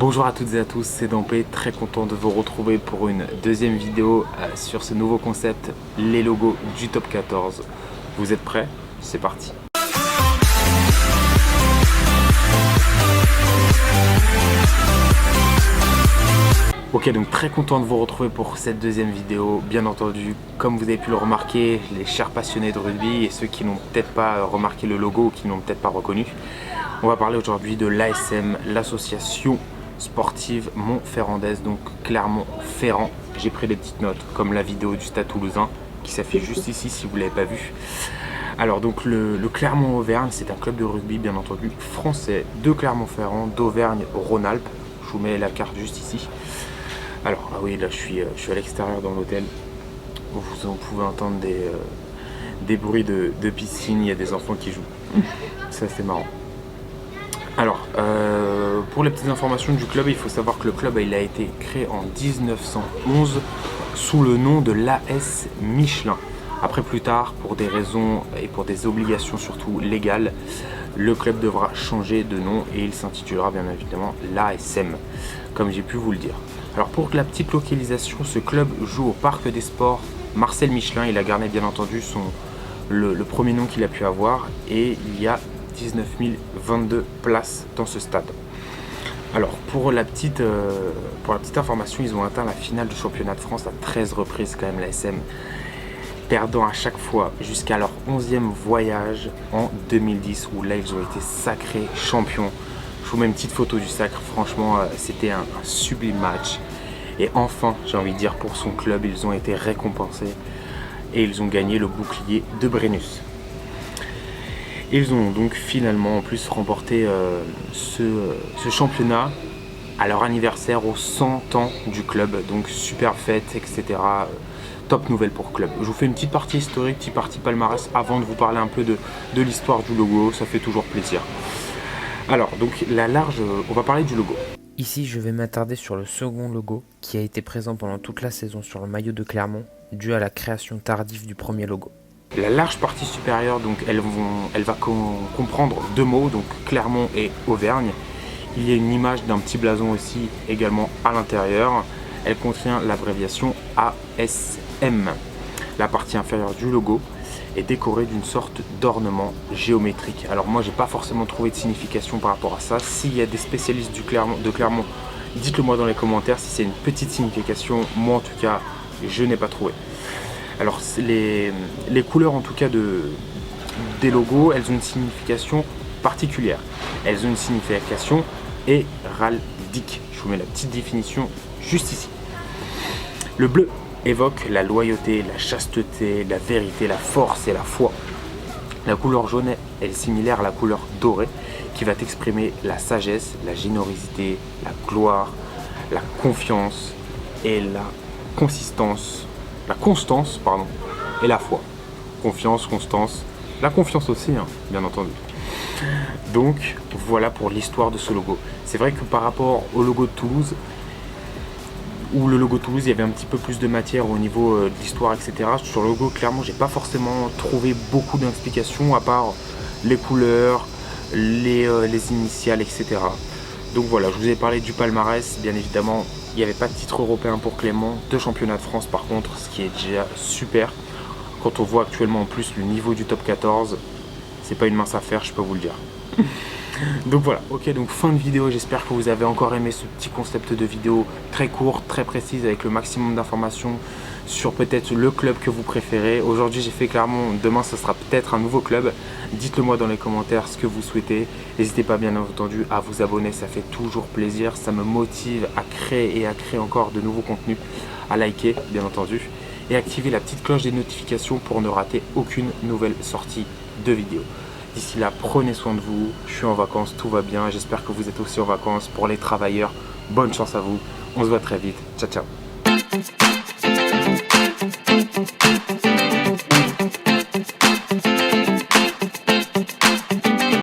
Bonjour à toutes et à tous, c'est Dampé, très content de vous retrouver pour une deuxième vidéo sur ce nouveau concept, les logos du top 14. Vous êtes prêts? C'est parti. Ok, donc très content de vous retrouver pour cette deuxième vidéo. Bien entendu, comme vous avez pu le remarquer, les chers passionnés de rugby et ceux qui n'ont peut-être pas remarqué le logo ou qui n'ont peut-être pas reconnu, on va parler aujourd'hui de l'ASM, l'association sportive Montferrandaise, donc Clermont-Ferrand. J'ai pris des petites notes comme la vidéo du Stade Toulousain qui s'affiche juste ici si vous ne l'avez pas vu. Alors donc le Clermont-Auvergne, c'est un club de rugby bien entendu français de Clermont-Ferrand, d'Auvergne-Rhône-Alpes. Je vous mets la carte juste ici. Alors ah oui, là je suis à l'extérieur dans l'hôtel. Vous pouvez entendre des bruits de piscine, il y a des enfants qui jouent. Ça c'est marrant. Alors, pour les petites informations du club, il faut savoir que le club il a été créé en 1911 sous le nom de l'AS Michelin. Après, plus tard, pour des raisons et pour des obligations surtout légales, le club devra changer de nom et il s'intitulera bien évidemment l'ASM, comme j'ai pu vous le dire. Alors pour la petite localisation, ce club joue au Parc des Sports Marcel Michelin. Il a gardé bien entendu le premier nom qu'il a pu avoir et il y a 19 022 places dans ce stade. Alors pour la petite information, ils ont atteint la finale du championnat de France à 13 reprises quand même, l'ASM, perdant à chaque fois jusqu'à leur 11e voyage en 2010 où là ils ont été sacrés champions. Je vous mets une petite photo du sacre, franchement c'était un sublime match. Et enfin, j'ai envie de dire, pour son club, ils ont été récompensés et ils ont gagné le bouclier de Brennus. Ils ont donc finalement en plus remporté ce championnat à leur anniversaire aux 100 ans du club, donc super fête, etc. Top nouvelle pour le club. Je vous fais une petite partie historique, petite partie palmarès avant de vous parler un peu de l'histoire du logo, ça fait toujours plaisir. Alors, donc on va parler du logo. Ici, je vais m'attarder sur le second logo qui a été présent pendant toute la saison sur le maillot de Clermont, dû à la création tardive du premier logo. La large partie supérieure, donc, elle va comprendre deux mots, donc Clermont et Auvergne. Il y a une image d'un petit blason aussi également à l'intérieur. Elle contient l'abréviation ASM. La partie inférieure du logo est décorée d'une sorte d'ornement géométrique. Alors moi, j'ai pas forcément trouvé de signification par rapport à ça. S'il y a des spécialistes de Clermont, dites-le moi dans les commentaires si c'est une petite signification. Moi, en tout cas, je n'ai pas trouvé. Alors les couleurs en tout cas des logos, elles ont une signification particulière. Elles ont une signification héraldique. Je vous mets la petite définition juste ici. Le bleu évoque la loyauté, la chasteté, la vérité, la force et la foi. La couleur jaune est similaire à la couleur dorée qui va exprimer la sagesse, la générosité, la gloire, la confiance et la constance et la foi. Confiance, constance, la confiance aussi, hein, bien entendu. Donc voilà pour l'histoire de ce logo. C'est vrai que par rapport au logo de Toulouse, où le logo Toulouse, il y avait un petit peu plus de matière au niveau de l'histoire, etc. Sur le logo, clairement, j'ai pas forcément trouvé beaucoup d'explications à part les couleurs, les initiales, etc. Donc voilà, je vous ai parlé du palmarès, bien évidemment. Il n'y avait pas de titre européen pour Clermont, 2 championnats de France par contre, ce qui est déjà super. Quand on voit actuellement en plus le niveau du top 14, c'est pas une mince affaire, je peux vous le dire. Donc voilà, ok, donc fin de vidéo, j'espère que vous avez encore aimé ce petit concept de vidéo très court, très précise, avec le maximum d'informations sur peut-être le club que vous préférez. Aujourd'hui j'ai fait Clermont, demain ce sera peut-être un nouveau club. Dites-le moi dans les commentaires ce que vous souhaitez. N'hésitez pas bien entendu à vous abonner, ça fait toujours plaisir, ça me motive à créer encore de nouveaux contenus, à liker bien entendu, et activer la petite cloche des notifications pour ne rater aucune nouvelle sortie de vidéo. D'ici là, prenez soin de vous, je suis en vacances, tout va bien, j'espère que vous êtes aussi en vacances. Pour les travailleurs, bonne chance à vous, on se voit très vite, ciao ciao.